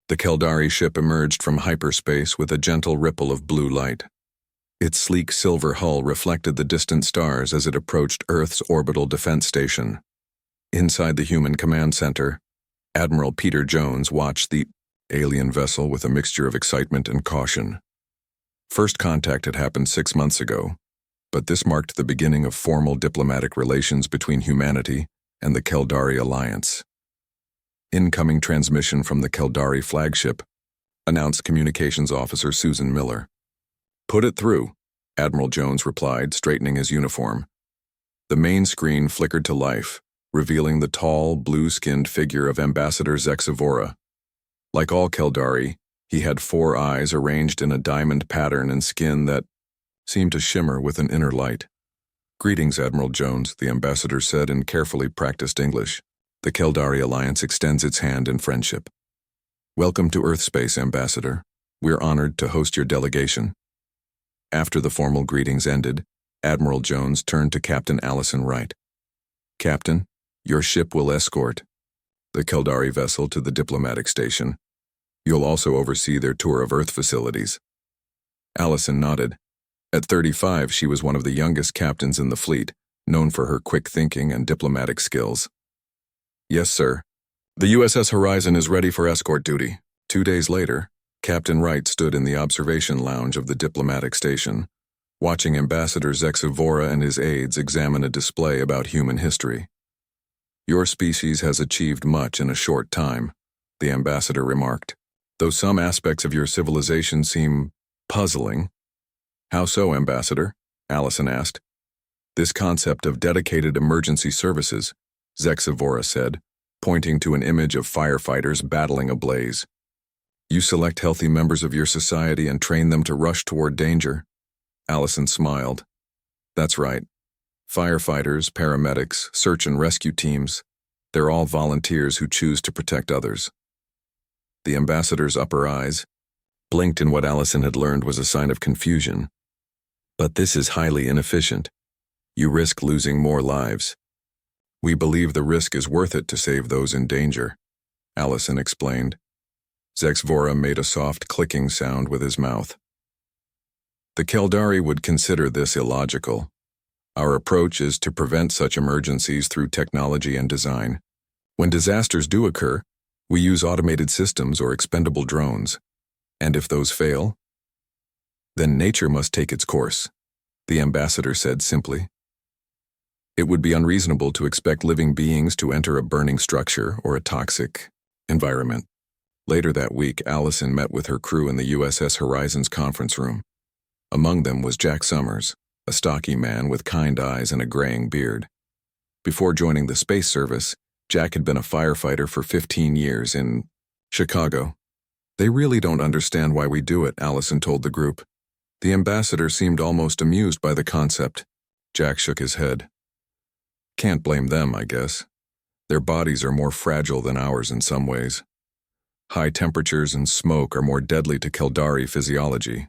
The Keldari ship emerged from hyperspace with a gentle ripple of blue light. Its sleek silver hull reflected the distant stars as it approached Earth's orbital defense station. Inside the human command center, Admiral Peter Jones watched the alien vessel with a mixture of excitement and caution. First contact had happened 6 months ago, but this marked the beginning of formal diplomatic relations between humanity and the Keldari Alliance. Incoming transmission from the Keldari flagship, announced Communications Officer Susan Miller. "Put it through," Admiral Jones replied, straightening his uniform. The main screen flickered to life, revealing the tall, blue-skinned figure of Ambassador Zexavora. Like all Keldari, he had 4 eyes arranged in a diamond pattern and skin that seemed to shimmer with an inner light. "Greetings, Admiral Jones," the ambassador said in carefully practiced English. "The Keldari Alliance extends its hand in friendship." "Welcome to Earthspace, Ambassador. We're honored to host your delegation." After the formal greetings ended, Admiral Jones turned to Captain Allison Wright. "Captain, your ship will escort the Keldari vessel to the diplomatic station. You'll also oversee their tour of Earth facilities." Allison nodded. At 35, she was one of the youngest captains in the fleet, known for her quick thinking and diplomatic skills. "Yes, sir. The USS Horizon is ready for escort duty." 2 days later, Captain Wright stood in the observation lounge of the diplomatic station, watching Ambassador Zexavora and his aides examine a display about human history. "Your species has achieved much in a short time," the ambassador remarked, "though some aspects of your civilization seem puzzling." "How so, Ambassador?" Allison asked. "This concept of dedicated emergency services," Zexavora said, pointing to an image of firefighters battling a blaze. "You select healthy members of your society and train them to rush toward danger." Allison smiled. "That's right. Firefighters, paramedics, search and rescue teams, they're all volunteers who choose to protect others." The ambassador's upper eyes blinked in what Allison had learned was a sign of confusion. "But this is highly inefficient. You risk losing more lives." "We believe the risk is worth it to save those in danger," Allison explained. Zexavora made a soft clicking sound with his mouth. "The Keldari would consider this illogical. Our approach is to prevent such emergencies through technology and design. When disasters do occur, we use automated systems or expendable drones. And if those fail, then nature must take its course," the ambassador said simply. "It would be unreasonable to expect living beings to enter a burning structure or a toxic environment." Later that week, Allison met with her crew in the USS Horizon's conference room. Among them was Jack Summers, a stocky man with kind eyes and a graying beard. Before joining the space service, Jack had been a firefighter for 15 years in Chicago. "They really don't understand why we do it," Allison told the group. The ambassador seemed almost amused by the concept. Jack shook his head. "Can't blame them, I guess. Their bodies are more fragile than ours in some ways. High temperatures and smoke are more deadly to Keldari physiology."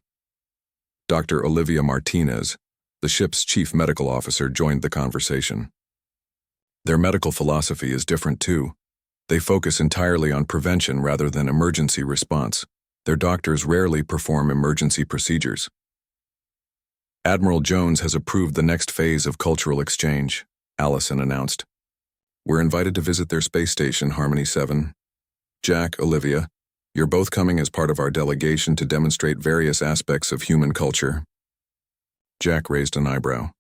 Dr. Olivia Martinez, the ship's chief medical officer, joined the conversation. "Their medical philosophy is different too. They focus entirely on prevention rather than emergency response. Their doctors rarely perform emergency procedures." "Admiral Jones has approved the next phase of cultural exchange," Allison announced. "We're invited to visit their space station, Harmony 7. Jack, Olivia, you're both coming as part of our delegation to demonstrate various aspects of human culture." Jack raised an eyebrow.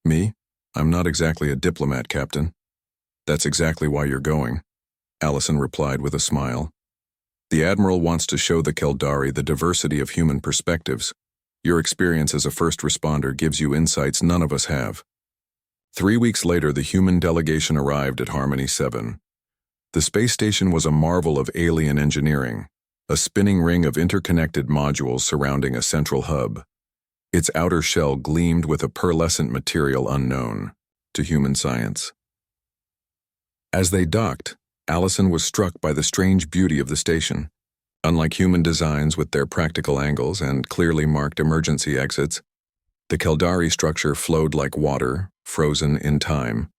"Me? I'm not exactly a diplomat, Captain." "That's exactly why you're going," Allison replied with a smile. "The Admiral wants to show the Keldari the diversity of human perspectives. Your experience as a first responder gives you insights none of us have." 3 weeks later, the human delegation arrived at Harmony 7. The space station was a marvel of alien engineering, a spinning ring of interconnected modules surrounding a central hub. Its outer shell gleamed with a pearlescent material unknown to human science. As they docked, Allison was struck by the strange beauty of the station. Unlike human designs with their practical angles and clearly marked emergency exits, the Keldari structure flowed like water, frozen in time,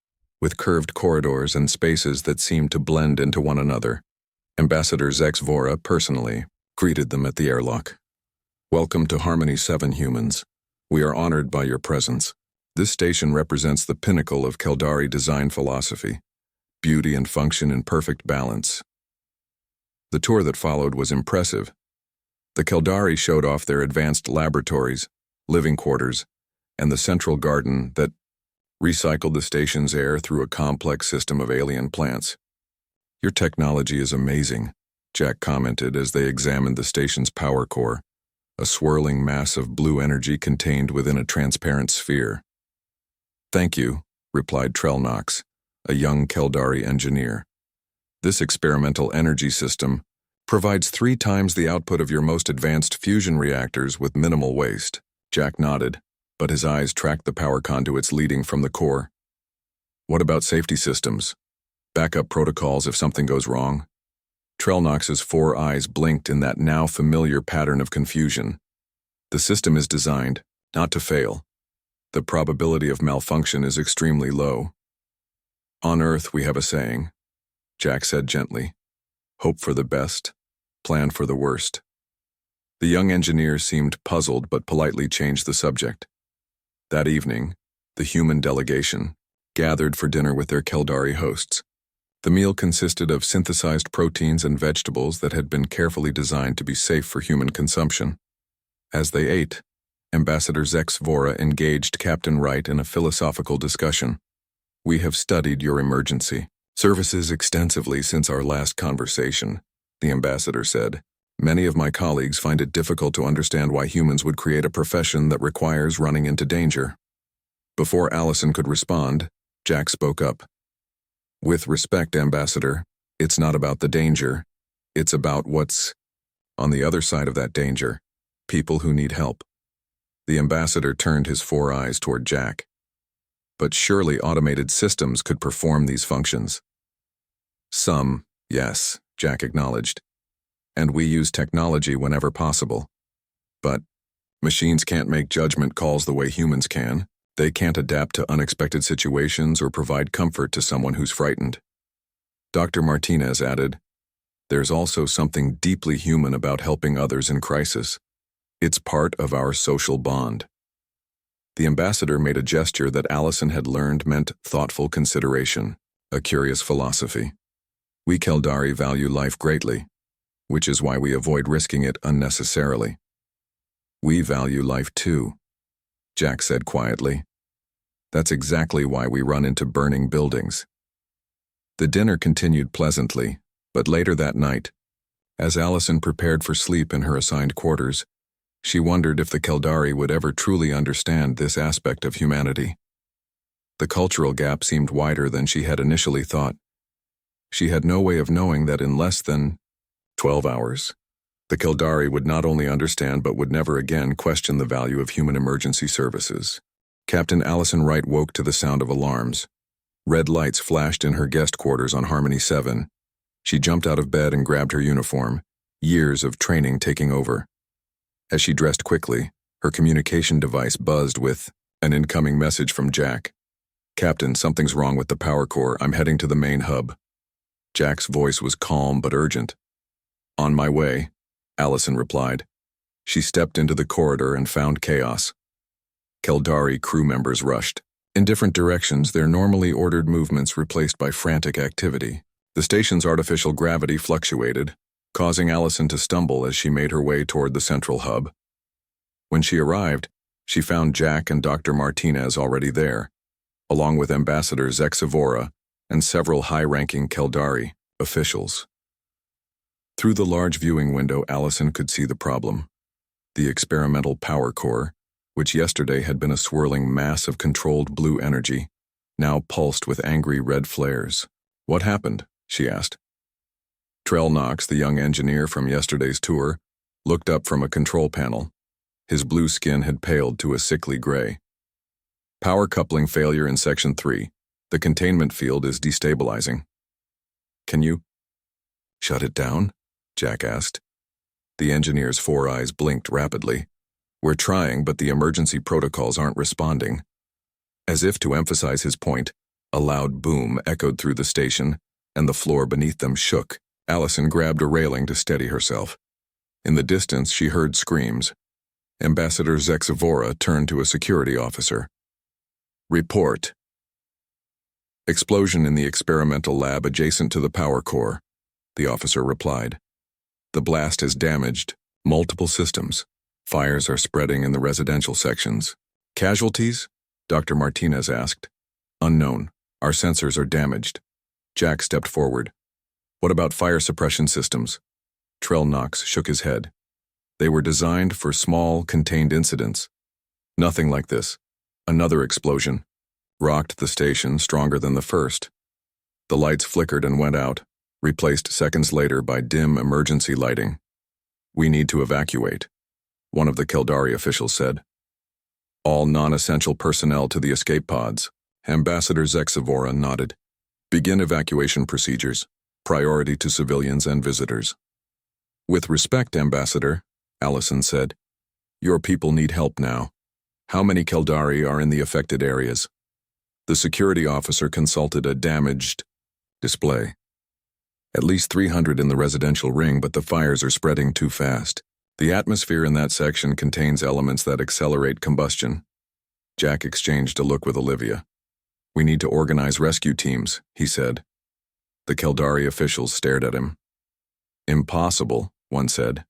with curved corridors and spaces that seemed to blend into one another. Ambassador Zex Vora personally greeted them at the airlock. "Welcome to Harmony 7, humans. We are honored by your presence. This station represents the pinnacle of Keldari design philosophy, beauty and function in perfect balance." The tour that followed was impressive. The Keldari showed off their advanced laboratories, living quarters, and the central garden that recycled the station's air through a complex system of alien plants. "Your technology is amazing," Jack commented as they examined the station's power core, a swirling mass of blue energy contained within a transparent sphere. "Thank you," replied Trellnox, a young Keldari engineer. "This experimental energy system provides 3 times the output of your most advanced fusion reactors with minimal waste." Jack nodded, but his eyes tracked the power conduits leading from the core. "What about safety systems? Backup protocols if something goes wrong?" Trellnox's 4 eyes blinked in that now familiar pattern of confusion. "The system is designed not to fail. The probability of malfunction is extremely low. On Earth, we have a saying," Jack said gently. "Hope for the best, plan for the worst." The young engineer seemed puzzled but politely changed the subject. That evening, the human delegation gathered for dinner with their Keldari hosts. The meal consisted of synthesized proteins and vegetables that had been carefully designed to be safe for human consumption. As they ate, Ambassador Zex Vora engaged Captain Wright in a philosophical discussion. "We have studied your emergency services extensively since our last conversation," the ambassador said. "Many of my colleagues find it difficult to understand why humans would create a profession that requires running into danger." Before Allison could respond, Jack spoke up. "With respect, Ambassador, it's not about the danger. It's about what's on the other side of that danger. People who need help." The ambassador turned his 4 eyes toward Jack. "But surely automated systems could perform these functions." "Some, yes," Jack acknowledged. "And we use technology whenever possible. But machines can't make judgment calls the way humans can. They can't adapt to unexpected situations or provide comfort to someone who's frightened." Dr. Martinez added, "There's also something deeply human about helping others in crisis. It's part of our social bond." The ambassador made a gesture that Allison had learned meant thoughtful consideration, a curious philosophy. "We Keldari value life greatly, which is why we avoid risking it unnecessarily." "We value life too," Jack said quietly. "That's exactly why we run into burning buildings." The dinner continued pleasantly, but later that night, as Allison prepared for sleep in her assigned quarters, she wondered if the Keldari would ever truly understand this aspect of humanity. The cultural gap seemed wider than she had initially thought. She had no way of knowing that in less than 12 hours, the Keldari would not only understand but would never again question the value of human emergency services. Captain Allison Wright woke to the sound of alarms. Red lights flashed in her guest quarters on Harmony 7. She jumped out of bed and grabbed her uniform, years of training taking over. As she dressed quickly, her communication device buzzed with an incoming message from Jack. "Captain, something's wrong with the power core. I'm heading to the main hub." Jack's voice was calm but urgent. "On my way," Allison replied. She stepped into the corridor and found chaos. Keldari crew members rushed in different directions, their normally ordered movements replaced by frantic activity. The station's artificial gravity fluctuated, causing Allison to stumble as she made her way toward the central hub. When she arrived, she found Jack and Dr. Martinez already there, along with Ambassador Zex Vora and several high-ranking Keldari officials. Through the large viewing window, Allison could see the problem. The experimental power core, which yesterday had been a swirling mass of controlled blue energy, now pulsed with angry red flares. "What happened?" she asked. Trellnox, the young engineer from yesterday's tour, looked up from a control panel. His blue skin had paled to a sickly gray. "Power coupling failure in Section 3. The containment field is destabilizing." "Can you shut it down?" Jack asked. The engineer's 4 eyes blinked rapidly. "We're trying, but the emergency protocols aren't responding." As if to emphasize his point, a loud boom echoed through the station, and the floor beneath them shook Allison grabbed a railing to steady herself. In the distance, she heard screams. Ambassador Zexivora turned to a security officer. Report. Explosion in the experimental lab adjacent to the power core, the officer replied. The blast has damaged multiple systems. Fires are spreading in the residential sections. Casualties? Dr. Martinez asked. Unknown. Our sensors are damaged. Jack stepped forward. What about fire suppression systems? Trell Knox shook his head. They were designed for small, contained incidents. Nothing like this. Another explosion rocked the station stronger than the first. The lights flickered and went out, replaced seconds later by dim emergency lighting. We need to evacuate, one of the Keldari officials said. All non-essential personnel to the escape pods. Ambassador Zexivora nodded. Begin evacuation procedures. Priority to civilians and visitors. With respect, Ambassador, Allison said. Your people need help now. How many Keldari are in the affected areas? The security officer consulted a damaged display. At least 300 in the residential ring, but the fires are spreading too fast. The atmosphere in that section contains elements that accelerate combustion. Jack exchanged a look with Olivia. We need to organize rescue teams, he said. The Keldari officials stared at him. Impossible, one said.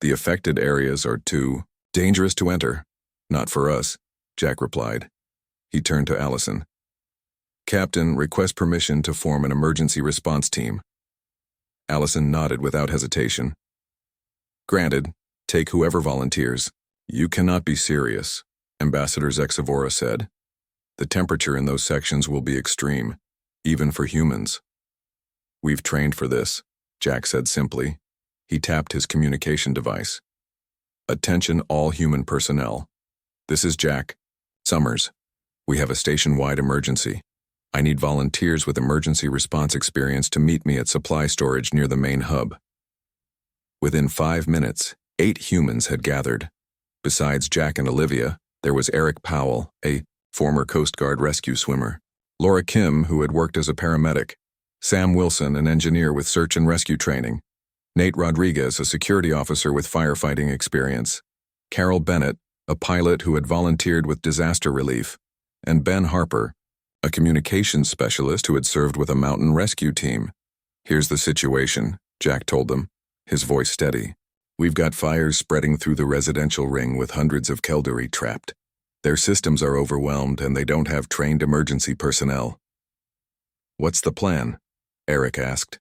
The affected areas are too dangerous to enter. Not for us, Jack replied. He turned to Allison. Captain, request permission to form an emergency response team. Allison nodded without hesitation. Granted, take whoever volunteers. You cannot be serious, Ambassador Zexivora said. The temperature in those sections will be extreme, even for humans. We've trained for this, Jack said simply. He tapped his communication device. Attention all human personnel. This is Jack. Summers. We have a station-wide emergency. I need volunteers with emergency response experience to meet me at supply storage near the main hub. Within 5 minutes, 8 humans had gathered. Besides Jack and Olivia, there was Eric Powell, a former Coast Guard rescue swimmer, Laura Kim, who had worked as a paramedic, Sam Wilson, an engineer with search and rescue training, Nate Rodriguez, a security officer with firefighting experience, Carol Bennett, a pilot who had volunteered with disaster relief, and Ben Harper, a communications specialist who had served with a mountain rescue team. Here's the situation, Jack told them, his voice steady. We've got fires spreading through the residential ring with hundreds of Keldari trapped. Their systems are overwhelmed and they don't have trained emergency personnel. What's the plan? Eric asked.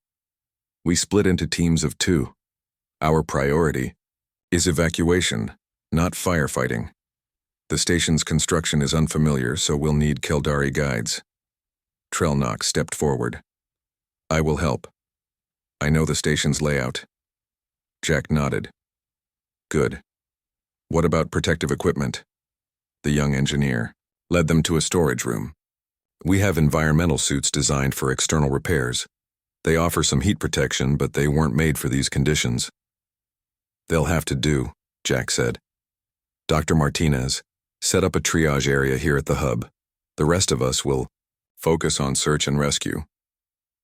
We split into teams of 2. Our priority is evacuation, not firefighting. The station's construction is unfamiliar, so we'll need Keldari guides. Trell Knox stepped forward. I will help. I know the station's layout. Jack nodded. Good. What about protective equipment? The young engineer led them to a storage room. We have environmental suits designed for external repairs. They offer some heat protection, but they weren't made for these conditions. They'll have to do, Jack said. Dr. Martinez, set up a triage area here at the hub. The rest of us will focus on search and rescue.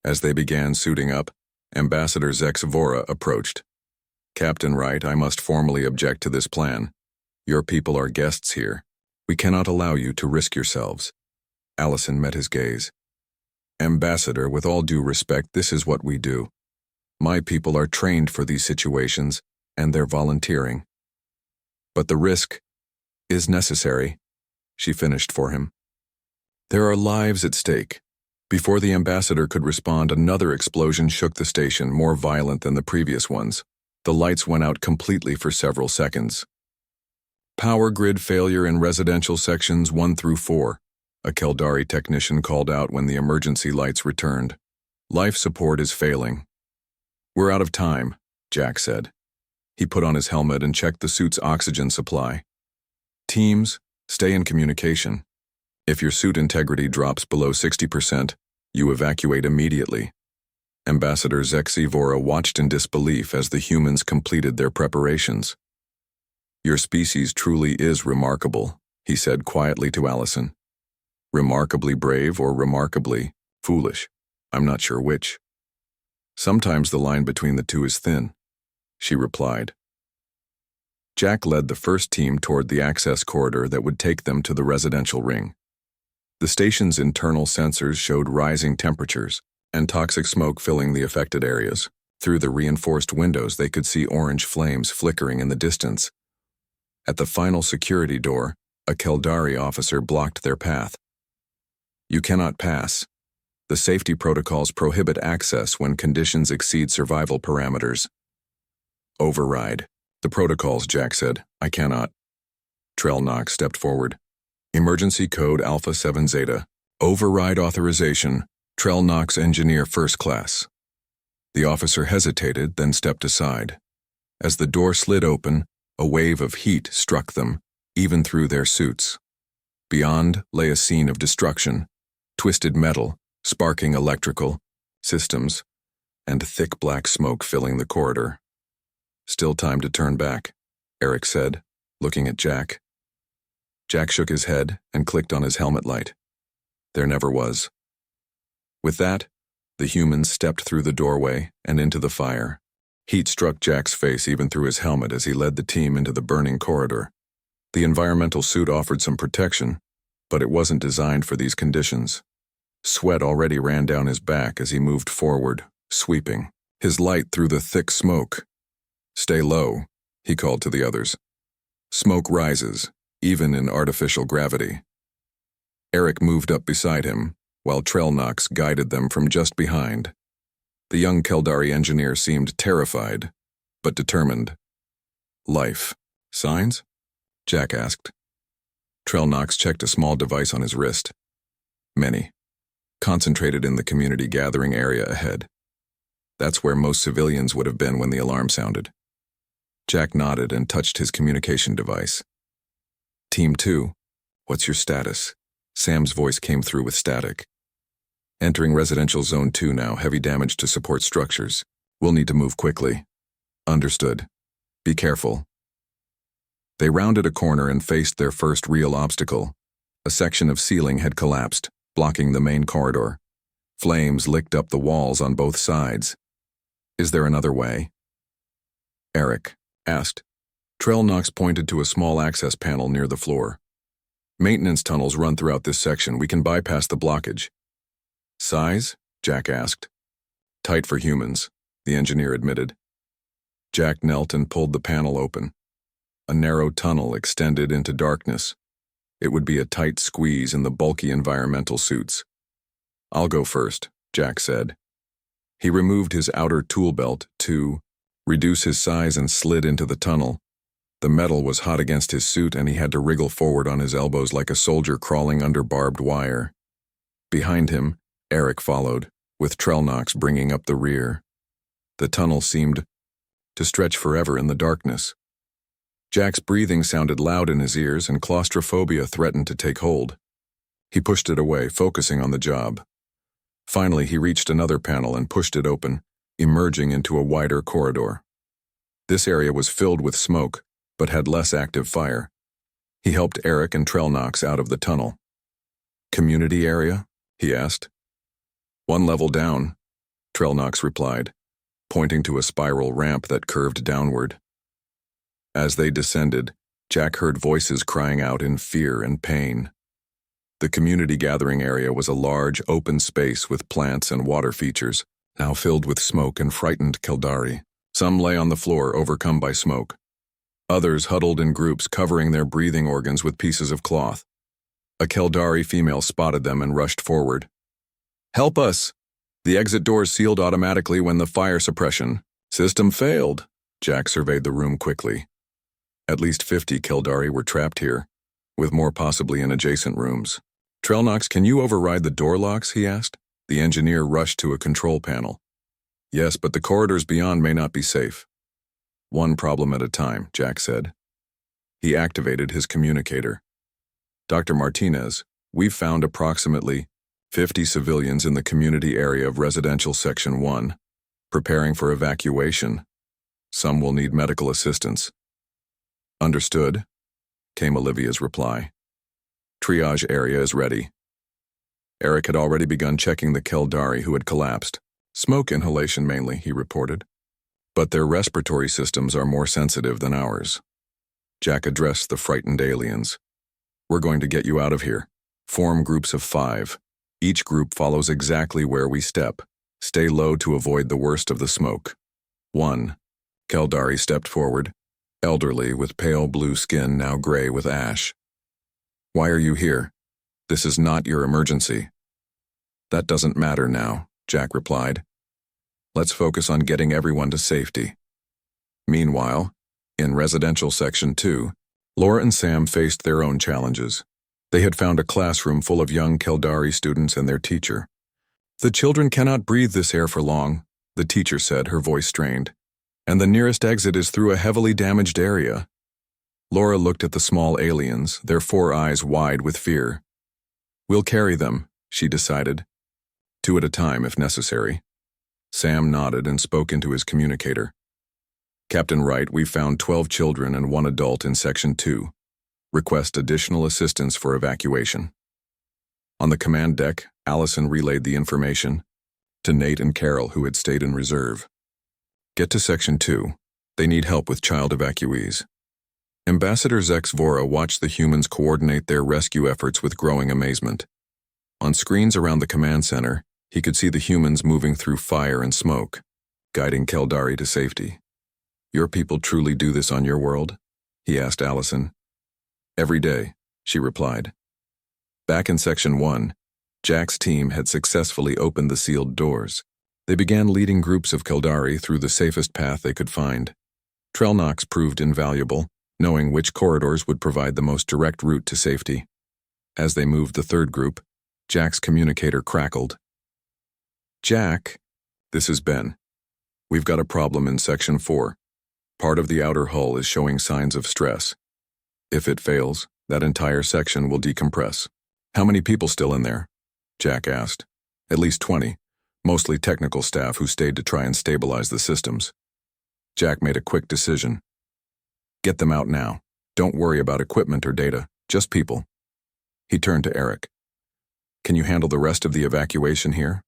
As they began suiting up, Ambassador Zexivora approached. Captain Wright, I must formally object to this plan. Your people are guests here. We cannot allow you to risk yourselves. Allison met his gaze. Ambassador, with all due respect, this is what we do. My people are trained for these situations, and they're volunteering. But the risk is necessary, she finished for him. There are lives at stake. Before the ambassador could respond, another explosion shook the station, more violent than the previous ones. The lights went out completely for several seconds. Power grid failure in residential sections 1 through 4. A Keldari technician called out when the emergency lights returned. Life support is failing. We're out of time, Jack said. He put on his helmet and checked the suit's oxygen supply. Teams, stay in communication. If your suit integrity drops below 60%, you evacuate immediately. Ambassador Zexivora watched in disbelief as the humans completed their preparations. Your species truly is remarkable, he said quietly to Allison. Remarkably brave or remarkably foolish. I'm not sure which. Sometimes the line between the two is thin, she replied. Jack led the first team toward the access corridor that would take them to the residential ring. The station's internal sensors showed rising temperatures and toxic smoke filling the affected areas. Through the reinforced windows, they could see orange flames flickering in the distance. At the final security door, a Keldari officer blocked their path. You cannot pass. The safety protocols prohibit access when conditions exceed survival parameters. Override. The protocols, Jack said. I cannot. Trell Knox stepped forward. Emergency code Alpha 7 Zeta. Override authorization. Trell Knox, Engineer First Class. The officer hesitated, then stepped aside. As the door slid open, a wave of heat struck them, even through their suits. Beyond lay a scene of destruction, twisted metal, sparking electrical systems, and thick black smoke filling the corridor. Still time to turn back, Eric said, looking at Jack. Jack shook his head and clicked on his helmet light. There never was. With that, the humans stepped through the doorway and into the fire. Heat struck Jack's face even through his helmet as he led the team into the burning corridor. The environmental suit offered some protection, but it wasn't designed for these conditions. Sweat already ran down his back as he moved forward, sweeping his light through the thick smoke. Stay low, he called to the others. Smoke rises, even in artificial gravity. Eric moved up beside him, while Trell Knox guided them from just behind. The young Keldari engineer seemed terrified, but determined. Life. Signs? Jack asked. Trell Knox checked a small device on his wrist. Many. Concentrated in the community gathering area ahead. That's where most civilians would have been when the alarm sounded. Jack nodded and touched his communication device. Team 2, what's your status? Sam's voice came through with static. Entering residential zone 2 now, heavy damage to support structures. We'll need to move quickly. Understood. Be careful. They rounded a corner and faced their first real obstacle. A section of ceiling had collapsed, blocking the main corridor. Flames licked up the walls on both sides. Is there another way? Eric asked. Trell Knox pointed to a small access panel near the floor. Maintenance tunnels run throughout this section. We can bypass the blockage. Size? Jack asked. Tight for humans, the engineer admitted. Jack knelt and pulled the panel open. A narrow tunnel extended into darkness. It would be a tight squeeze in the bulky environmental suits. I'll go first, Jack said. He removed his outer tool belt to reduce his size and slid into the tunnel. The metal was hot against his suit and he had to wriggle forward on his elbows like a soldier crawling under barbed wire. Behind him, Eric followed, with Trell Knox bringing up the rear. The tunnel seemed to stretch forever in the darkness. Jack's breathing sounded loud in his ears and claustrophobia threatened to take hold. He pushed it away, focusing on the job. Finally, he reached another panel and pushed it open, emerging into a wider corridor. This area was filled with smoke, but had less active fire. He helped Eric and Trell Knox out of the tunnel. Community area? He asked. One level down, Trell Knox replied, pointing to a spiral ramp that curved downward. As they descended, Jack heard voices crying out in fear and pain. The community gathering area was a large, open space with plants and water features, now filled with smoke and frightened Keldari. Some lay on the floor, overcome by smoke. Others huddled in groups, covering their breathing organs with pieces of cloth. A Keldari female spotted them and rushed forward. Help us! The exit doors sealed automatically when the fire suppression system failed. Jack surveyed the room quickly. At least 50 Keldari were trapped here, with more possibly in adjacent rooms. Trell Knox, can you override the door locks? He asked. The engineer rushed to a control panel. Yes, but the corridors beyond may not be safe. One problem at a time, Jack said. He activated his communicator. Dr. Martinez, we've found approximately 50 civilians in the community area of Residential Section 1, preparing for evacuation. Some will need medical assistance. Understood, came Olivia's reply. Triage area is ready. Eric had already begun checking the Keldari who had collapsed. Smoke inhalation mainly, he reported. But their respiratory systems are more sensitive than ours. Jack addressed the frightened aliens. We're going to get you out of here. Form groups of 5. Each group follows exactly where we step. Stay low to avoid the worst of the smoke. 1. Keldari stepped forward, elderly with pale blue skin now gray with ash. Why are you here? This is not your emergency. That doesn't matter now, Jack replied. Let's focus on getting everyone to safety. Meanwhile, in Residential Section 2, Laura and Sam faced their own challenges. They had found a classroom full of young Keldari students and their teacher. The children cannot breathe this air for long, the teacher said, her voice strained. And the nearest exit is through a heavily damaged area. Laura looked at the small aliens, their 4 eyes wide with fear. We'll carry them, she decided. 2 at a time if necessary. Sam nodded and spoke into his communicator. Captain Wright, we found 12 children and 1 adult in Section 2. Request additional assistance for evacuation. On the command deck, Allison relayed the information to Nate and Carol, who had stayed in reserve. Get to Section 2. They need help with child evacuees. Ambassador Zex Vora watched the humans coordinate their rescue efforts with growing amazement. On screens around the command center, he could see the humans moving through fire and smoke, guiding Keldari to safety. Your people truly do this on your world? He asked Allison. Every day, she replied. Back in Section 1, Jack's team had successfully opened the sealed doors. They began leading groups of Keldari through the safest path they could find. Trelnox proved invaluable, knowing which corridors would provide the most direct route to safety. As they moved the 3rd group, Jack's communicator crackled. Jack, this is Ben. We've got a problem in Section 4. Part of the outer hull is showing signs of stress. If it fails, that entire section will decompress. How many people still in there? Jack asked. At least 20, mostly technical staff who stayed to try and stabilize the systems. Jack made a quick decision. Get them out now. Don't worry about equipment or data, just people. He turned to Eric. Can you handle the rest of the evacuation here?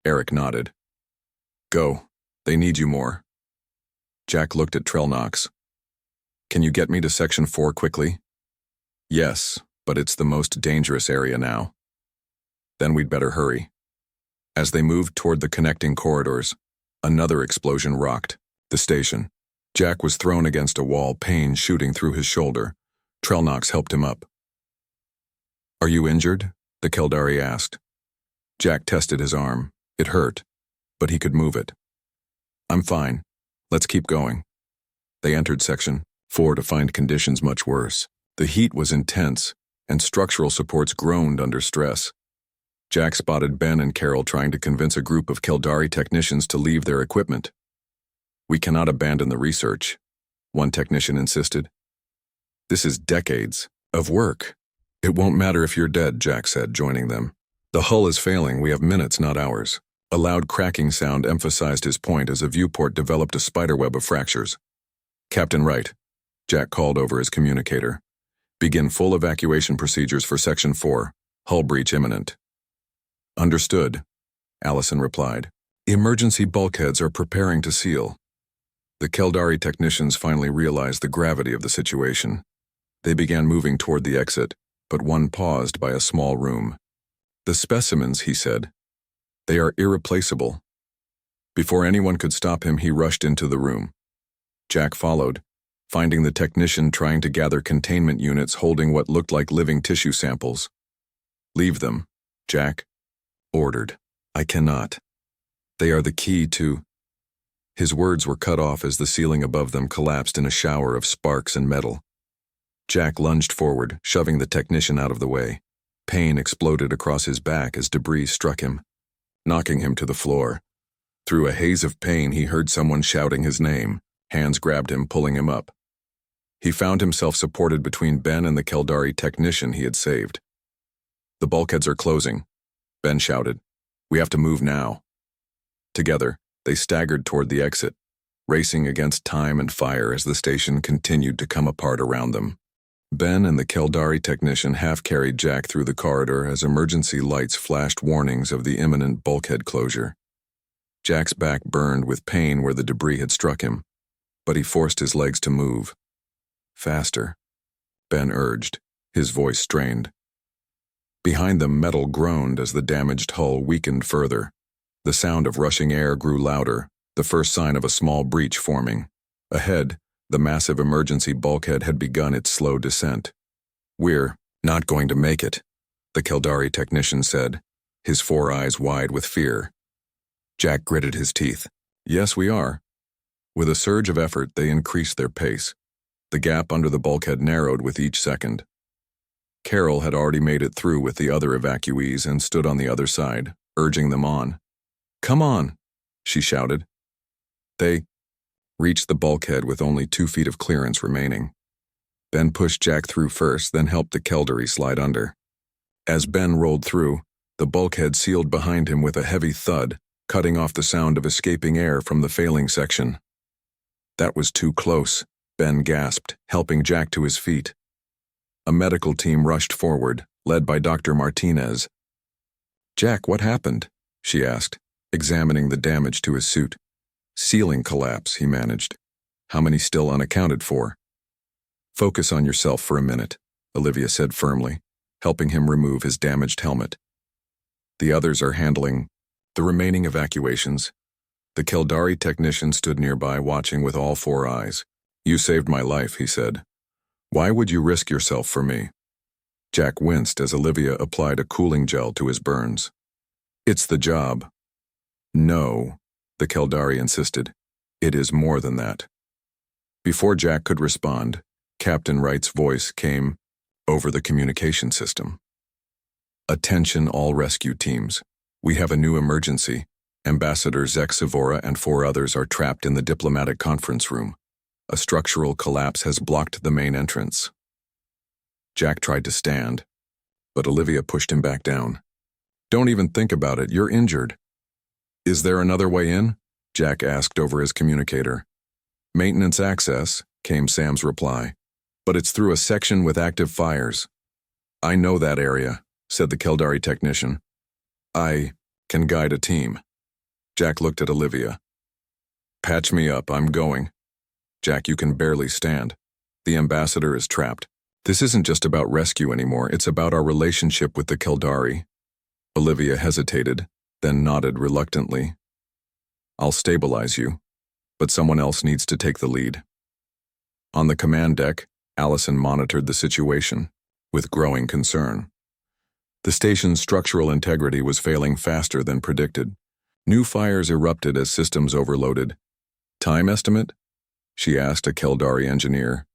Eric nodded. Go. They need you more. Jack looked at Trelnox. Can you get me to Section 4 quickly? Yes, but it's the most dangerous area now. Then we'd better hurry. As they moved toward the connecting corridors, another explosion rocked the station. Jack was thrown against a wall, pain shooting through his shoulder. Trelnox helped him up. Are you injured? The Keldari asked. Jack tested his arm. It hurt, but he could move it. I'm fine. Let's keep going. They entered Section 4 to find conditions much worse. The heat was intense, and structural supports groaned under stress. Jack spotted Ben and Carol trying to convince a group of Keldari technicians to leave their equipment. We cannot abandon the research, one technician insisted. This is decades of work. It won't matter if you're dead, Jack said, joining them. The hull is failing. We have minutes, not hours. A loud cracking sound emphasized his point as a viewport developed a spiderweb of fractures. Captain Wright, Jack called over his communicator. Begin full evacuation procedures for Section 4. Hull breach imminent. Understood, Allison replied. Emergency bulkheads are preparing to seal. The Keldari technicians finally realized the gravity of the situation. They began moving toward the exit, but one paused by a small room. The specimens, he said. They are irreplaceable. Before anyone could stop him, he rushed into the room. Jack followed, finding the technician trying to gather containment units holding what looked like living tissue samples. Leave them, Jack ordered. I cannot. They are the key to... His words were cut off as the ceiling above them collapsed in a shower of sparks and metal. Jack lunged forward, shoving the technician out of the way. Pain exploded across his back as debris struck him, knocking him to the floor. Through a haze of pain, he heard someone shouting his name. Hands grabbed him, pulling him up. He found himself supported between Ben and the Keldari technician he had saved. The bulkheads are closing, Ben shouted. We have to move now. Together, they staggered toward the exit, racing against time and fire as the station continued to come apart around them. Ben and the Keldari technician half-carried Jack through the corridor as emergency lights flashed warnings of the imminent bulkhead closure. Jack's back burned with pain where the debris had struck him, but he forced his legs to move. Faster, Ben urged, his voice strained. Behind them, metal groaned as the damaged hull weakened further. The sound of rushing air grew louder, the first sign of a small breach forming. Ahead, the massive emergency bulkhead had begun its slow descent. "We're not going to make it," the Keldari technician said, his 4 eyes wide with fear. Jack gritted his teeth. "Yes, we are." With a surge of effort, they increased their pace. The gap under the bulkhead narrowed with each second. Carol had already made it through with the other evacuees and stood on the other side, urging them on. "Come on," she shouted. They reached the bulkhead with only 2 feet of clearance remaining. Ben pushed Jack through first, then helped the Keldari slide under. As Ben rolled through, the bulkhead sealed behind him with a heavy thud, cutting off the sound of escaping air from the failing section. "That was too close," Ben gasped, helping Jack to his feet. A medical team rushed forward, led by Dr. Martinez. "Jack, what happened?" she asked, examining the damage to his suit. "Ceiling collapse," he managed. "How many still unaccounted for?" "Focus on yourself for a minute," Olivia said firmly, helping him remove his damaged helmet. "The others are handling the remaining evacuations." The Keldari technician stood nearby, watching with all 4 eyes. "You saved my life," he said. "Why would you risk yourself for me?" Jack winced as Olivia applied a cooling gel to his burns. "It's the job." "No," the Keldari insisted. "It is more than that." Before Jack could respond, Captain Wright's voice came over the communication system. "Attention all rescue teams. We have a new emergency. Ambassador Zek Savora and 4 others are trapped in the diplomatic conference room. A structural collapse has blocked the main entrance." Jack tried to stand, but Olivia pushed him back down. "Don't even think about it, you're injured." "Is there another way in?" Jack asked over his communicator. "Maintenance access," came Sam's reply, "but it's through a section with active fires." "I know that area," said the Keldari technician. "I can guide a team." Jack looked at Olivia. "Patch me up, I'm going." "Jack, you can barely stand. The ambassador is trapped. This isn't just about rescue anymore, it's about our relationship with the Keldari." Olivia hesitated, then nodded reluctantly. "I'll stabilize you, but someone else needs to take the lead." On the command deck, Allison monitored the situation with growing concern. The station's structural integrity was failing faster than predicted. New fires erupted as systems overloaded. "Time estimate?" she asked a Keldari engineer.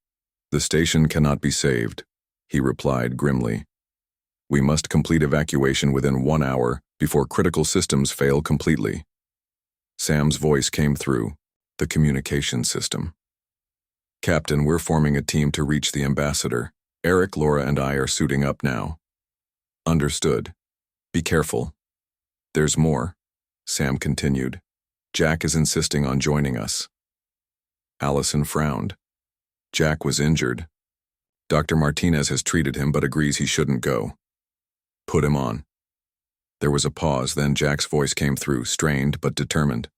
"The station cannot be saved," he replied grimly. "We must complete evacuation within 1 hour before critical systems fail completely." Sam's voice came through the communication system. "Captain, we're forming a team to reach the ambassador. Eric, Laura, and I are suiting up now." "Understood. Be careful." "There's more," Sam continued. "Jack is insisting on joining us." Allison frowned. Jack was injured. Dr. Martinez has treated him but agrees he shouldn't go. "Put him on." There was a pause, then Jack's voice came through, strained but determined.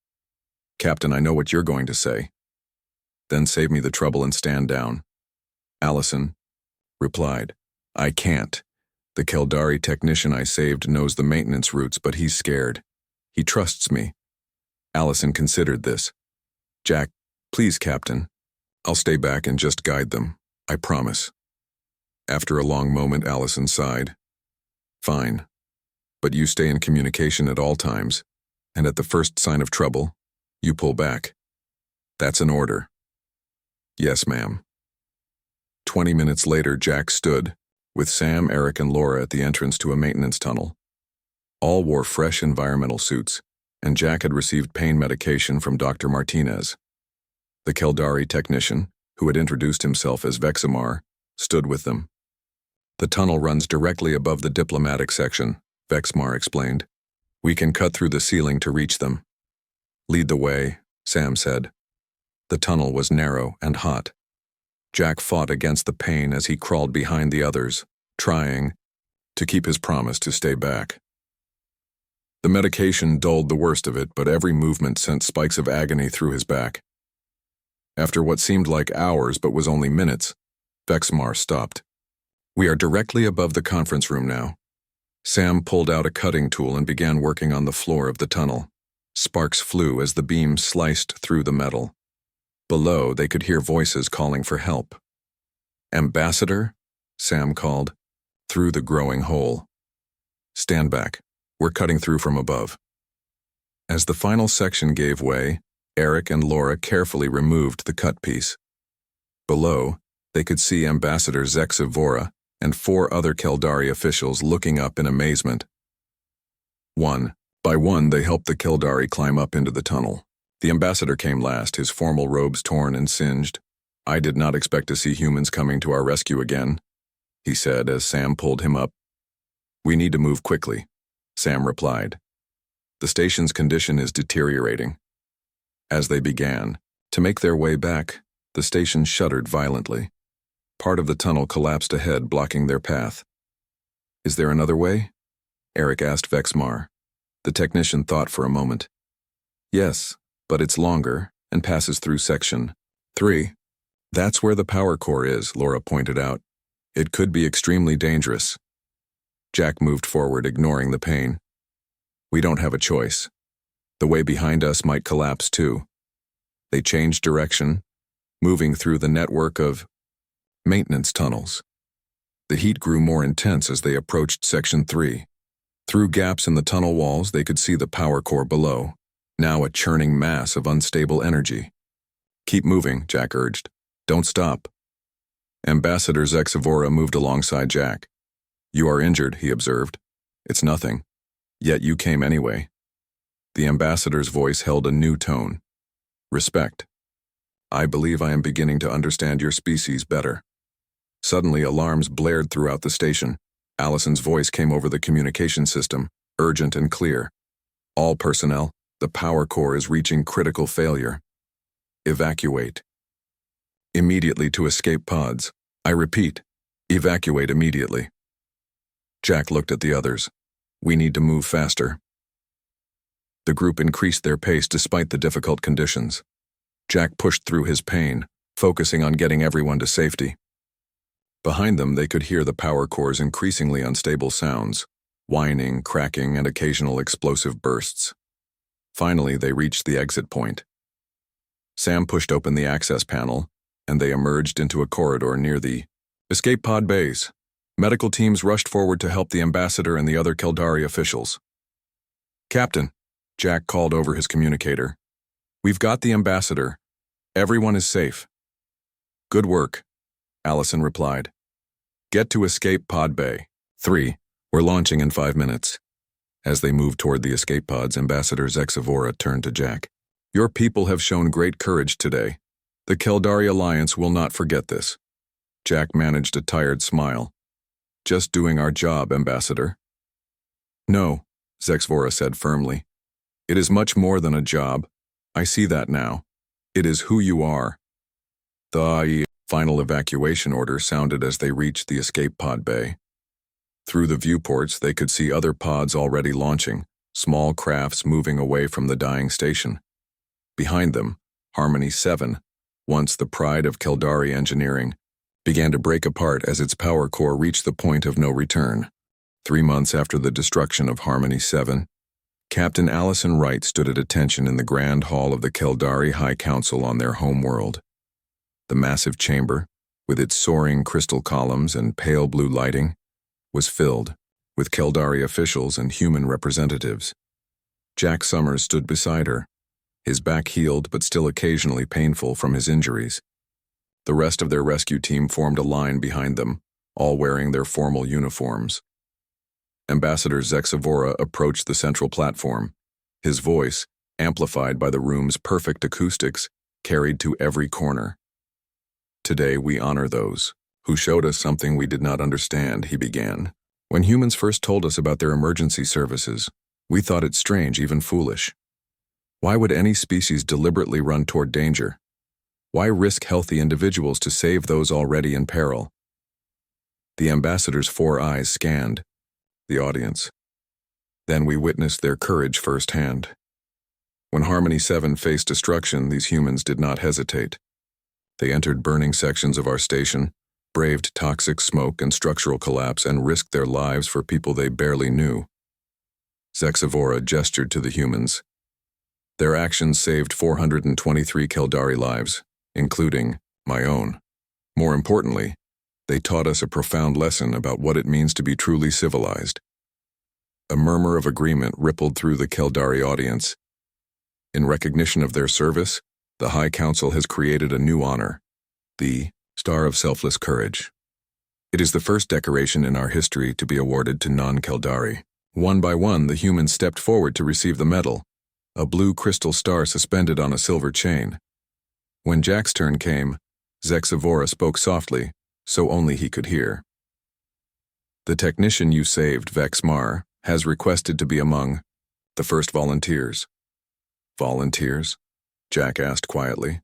"Captain, I know what you're going to say." "Then save me the trouble and stand down." Allison replied, "I can't. The Keldari technician I saved knows the maintenance routes, but he's scared. He trusts me." Allison considered this. "Jack, please, Captain. I'll stay back and just guide them. I promise." After a long moment, Allison sighed. "Fine. But you stay in communication at all times, and at the first sign of trouble, you pull back." "That's an order." "Yes, ma'am." 20 minutes later, Jack stood, with Sam, Eric, and Laura at the entrance to a maintenance tunnel. All wore fresh environmental suits, and Jack had received pain medication from Dr. Martinez. The Keldari technician, who had introduced himself as Vexamar, stood with them. "The tunnel runs directly above the diplomatic section," Vexamar explained. "We can cut through the ceiling to reach them." "Lead the way," Sam said. The tunnel was narrow and hot. Jack fought against the pain as he crawled behind the others, trying to keep his promise to stay back. The medication dulled the worst of it, but every movement sent spikes of agony through his back. After what seemed like hours but was only minutes, Vexmar stopped. "We are directly above the conference room now." Sam pulled out a cutting tool and began working on the floor of the tunnel. Sparks flew as the beam sliced through the metal. Below, they could hear voices calling for help. "Ambassador?" Sam called, through the growing hole. "Stand back. We're cutting through from above." As the final section gave way, Eric and Laura carefully removed the cut piece. Below, they could see Ambassador Zexavora and 4 other Keldari officials looking up in amazement. One by one, they helped the Keldari climb up into the tunnel. The ambassador came last, his formal robes torn and singed. "I did not expect to see humans coming to our rescue again," he said as Sam pulled him up. "We need to move quickly," Sam replied. "The station's condition is deteriorating." As they began to make their way back, the station shuddered violently. Part of the tunnel collapsed ahead, blocking their path. "Is there another way?" Eric asked Vexmar. The technician thought for a moment. "Yes, but it's longer and passes through Section 3. "That's where the power core is," Laura pointed out. "It could be extremely dangerous." Jack moved forward, ignoring the pain. "We don't have a choice. The way behind us might collapse too." They changed direction, moving through the network of maintenance tunnels. The heat grew more intense as they approached Section 3. Through gaps in the tunnel walls, they could see the power core below, now a churning mass of unstable energy. "Keep moving," Jack urged. "Don't stop." Ambassador Zexavora moved alongside Jack. "You are injured," he observed. "It's nothing. Yet you came anyway." The ambassador's voice held a new tone. "Respect. I believe I am beginning to understand your species better." Suddenly, alarms blared throughout the station. Allison's voice came over the communication system, urgent and clear. "All personnel, the power core is reaching critical failure. Evacuate. Immediately to escape pods. I repeat, evacuate immediately." Jack looked at the others. "We need to move faster." The group increased their pace despite the difficult conditions. Jack pushed through his pain, focusing on getting everyone to safety. Behind them, they could hear the power core's increasingly unstable sounds, whining, cracking, and occasional explosive bursts. Finally, they reached the exit point. Sam pushed open the access panel, and they emerged into a corridor near the escape pod bays. Medical teams rushed forward to help the ambassador and the other Keldari officials. "Captain," Jack called over his communicator, "we've got the ambassador. Everyone is safe." "Good work," Allison replied. "Get to escape pod bay 3. We're launching in 5 minutes." As they moved toward the escape pods, Ambassador Zexavora turned to Jack. "Your people have shown great courage today. The Keldari Alliance will not forget this." Jack managed a tired smile. "Just doing our job, Ambassador." "No," Zexavora said firmly. "It is much more than a job. I see that now. It is who you are." The final evacuation order sounded as they reached the escape pod bay. Through the viewports, they could see other pods already launching, small crafts moving away from the dying station. Behind them, Harmony 7, once the pride of Keldari engineering, began to break apart as its power core reached the point of no return. 3 months after the destruction of Harmony 7, Captain Allison Wright stood at attention in the grand hall of the Keldari High Council on their home world. The massive chamber, with its soaring crystal columns and pale blue lighting, was filled with Keldari officials and human representatives. Jack Summers stood beside her, his back healed but still occasionally painful from his injuries. The rest of their rescue team formed a line behind them, all wearing their formal uniforms. Ambassador Zexavora approached the central platform. His voice, amplified by the room's perfect acoustics, carried to every corner. "Today we honor those who showed us something we did not understand," he began. "When humans first told us about their emergency services, we thought it strange, even foolish. Why would any species deliberately run toward danger? Why risk healthy individuals to save those already in peril?" The ambassador's 4 eyes scanned the audience. Then we witnessed their courage firsthand. When Harmony 7 faced destruction, these humans did not hesitate. They entered burning sections of our station, braved toxic smoke and structural collapse, and risked their lives for people they barely knew. Zexavora gestured to the humans. Their actions saved 423 Keldari lives, including my own. More importantly, they taught us a profound lesson about what it means to be truly civilized. A murmur of agreement rippled through the Keldari audience. In recognition of their service, the High Council has created a new honor, the Star of Selfless Courage. It is the first decoration in our history to be awarded to non-Keldari. One by one, the humans stepped forward to receive the medal, a blue crystal star suspended on a silver chain. When Jack's turn came, Zexavora spoke softly, so only he could hear. The technician you saved, Vexmar, has requested to be among the first volunteers. Volunteers? Jack asked quietly.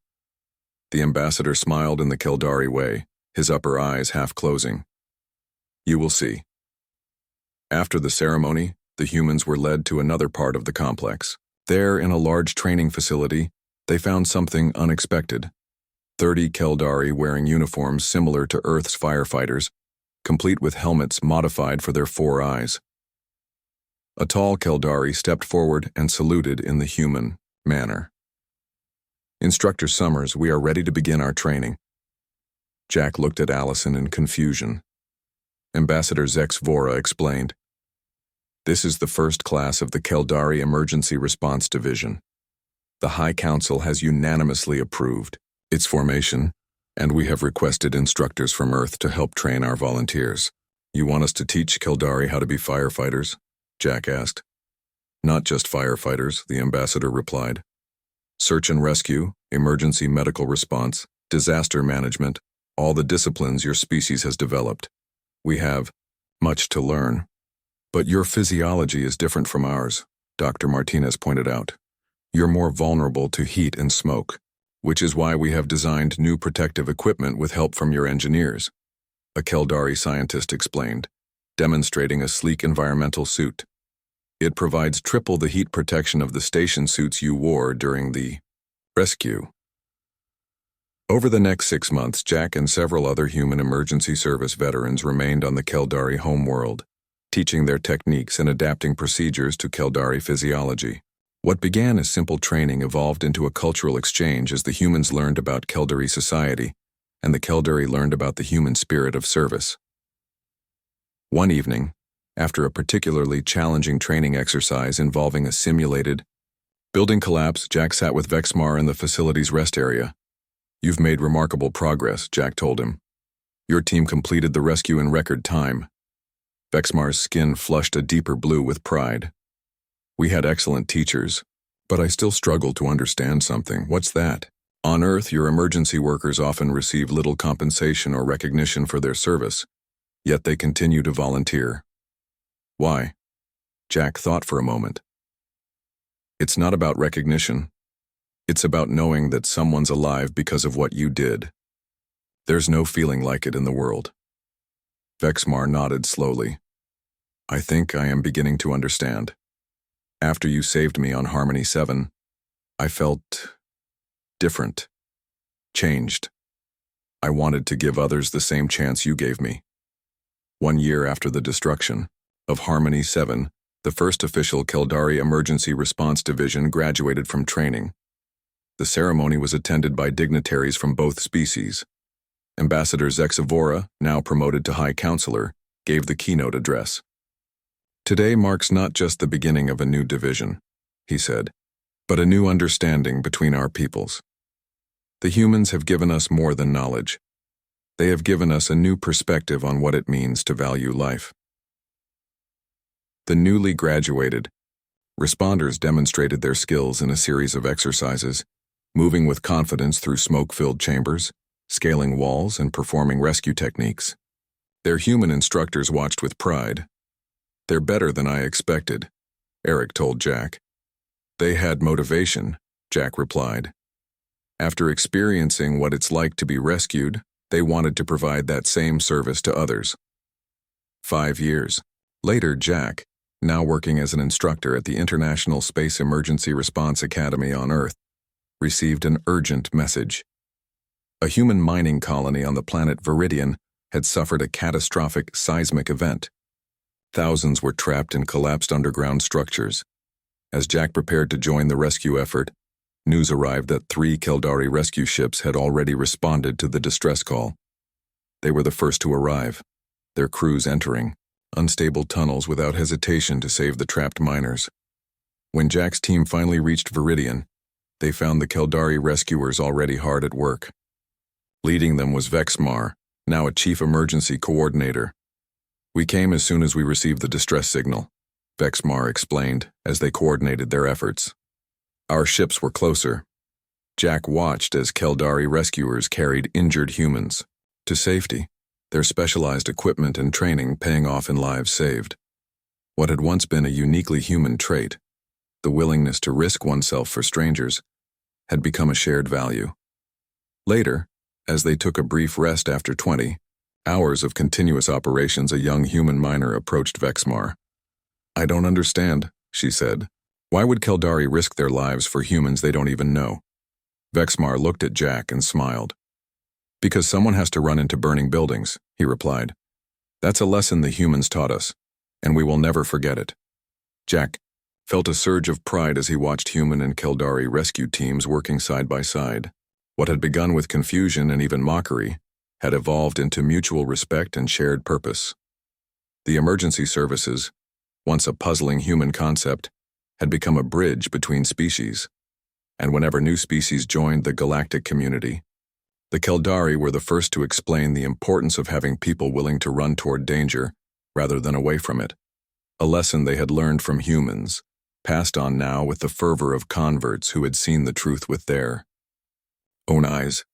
The ambassador smiled in the Keldari way, his upper eyes half closing. You will see. After the ceremony, the humans were led to another part of the complex. There, in a large training facility, they found something unexpected. 30 Keldari wearing uniforms similar to Earth's firefighters, complete with helmets modified for their 4 eyes. A tall Keldari stepped forward and saluted in the human manner. Instructor Summers, we are ready to begin our training. Jack looked at Allison in confusion. Ambassador Zexavora explained. This is the first class of the Keldari Emergency Response Division. The High Council has unanimously approved its formation, and we have requested instructors from Earth to help train our volunteers. You want us to teach Keldari how to be firefighters? Jack asked. Not just firefighters, the ambassador replied. Search and rescue, emergency medical response, disaster management, all the disciplines your species has developed. We have much to learn. But your physiology is different from ours, Dr. Martinez pointed out. You're more vulnerable to heat and smoke, which is why we have designed new protective equipment with help from your engineers, a Keldari scientist explained, demonstrating a sleek environmental suit. It provides triple the heat protection of the station suits you wore during the rescue. Over the next 6 months, Jack and several other human emergency service veterans remained on the Keldari homeworld, teaching their techniques and adapting procedures to Keldari physiology. What began as simple training evolved into a cultural exchange as the humans learned about Keldari society, and the Keldari learned about the human spirit of service. One evening, after a particularly challenging training exercise involving a simulated building collapse, Jack sat with Vexmar in the facility's rest area. You've made remarkable progress, Jack told him. Your team completed the rescue in record time. Vexmar's skin flushed a deeper blue with pride. We had excellent teachers, but I still struggle to understand something. What's that? On Earth, your emergency workers often receive little compensation or recognition for their service, yet they continue to volunteer. Why? Jack thought for a moment. It's not about recognition. It's about knowing that someone's alive because of what you did. There's no feeling like it in the world. Vexmar nodded slowly. I think I am beginning to understand. After you saved me on Harmony 7, I felt different, changed. I wanted to give others the same chance you gave me. 1 year after the destruction of Harmony 7, the first official Keldari Emergency Response Division graduated from training. The ceremony was attended by dignitaries from both species. Ambassador Zexavora, now promoted to High Counselor, gave the keynote address. Today marks not just the beginning of a new division, he said, but a new understanding between our peoples. The humans have given us more than knowledge. They have given us a new perspective on what it means to value life. The newly graduated responders demonstrated their skills in a series of exercises, moving with confidence through smoke-filled chambers, scaling walls, and performing rescue techniques. Their human instructors watched with pride. They're better than I expected, Eric told Jack. They had motivation, Jack replied. After experiencing what it's like to be rescued, they wanted to provide that same service to others. 5 years later, Jack, now working as an instructor at the International Space Emergency Response Academy on Earth, received an urgent message. A human mining colony on the planet Viridian had suffered a catastrophic seismic event. Thousands were trapped in collapsed underground structures. As Jack prepared to join the rescue effort, news arrived that 3 Caldari rescue ships had already responded to the distress call. They were the first to arrive, their crews entering unstable tunnels without hesitation to save the trapped miners. When Jack's team finally reached Viridian, they found the Caldari rescuers already hard at work. Leading them was Vexmar, now a chief emergency coordinator. "We came as soon as we received the distress signal," Vexmar explained as they coordinated their efforts. "Our ships were closer." Jack watched as Caldari rescuers carried injured humans to safety, their specialized equipment and training paying off in lives saved. What had once been a uniquely human trait, the willingness to risk oneself for strangers, had become a shared value. Later, as they took a brief rest after 20 hours of continuous operations, a young human miner approached Vexmar. "I don't understand," she said. "Why would Caldari risk their lives for humans they don't even know?" Vexmar looked at Jack and smiled. "Because someone has to run into burning buildings," he replied. "That's a lesson the humans taught us, and we will never forget it." Jack felt a surge of pride as he watched human and Caldari rescue teams working side by side. What had begun with confusion and even mockery had evolved into mutual respect and shared purpose. The emergency services, once a puzzling human concept, had become a bridge between species. And whenever new species joined the galactic community, the Caldari were the first to explain the importance of having people willing to run toward danger rather than away from it. A lesson they had learned from humans, passed on now with the fervor of converts who had seen the truth with their own eyes.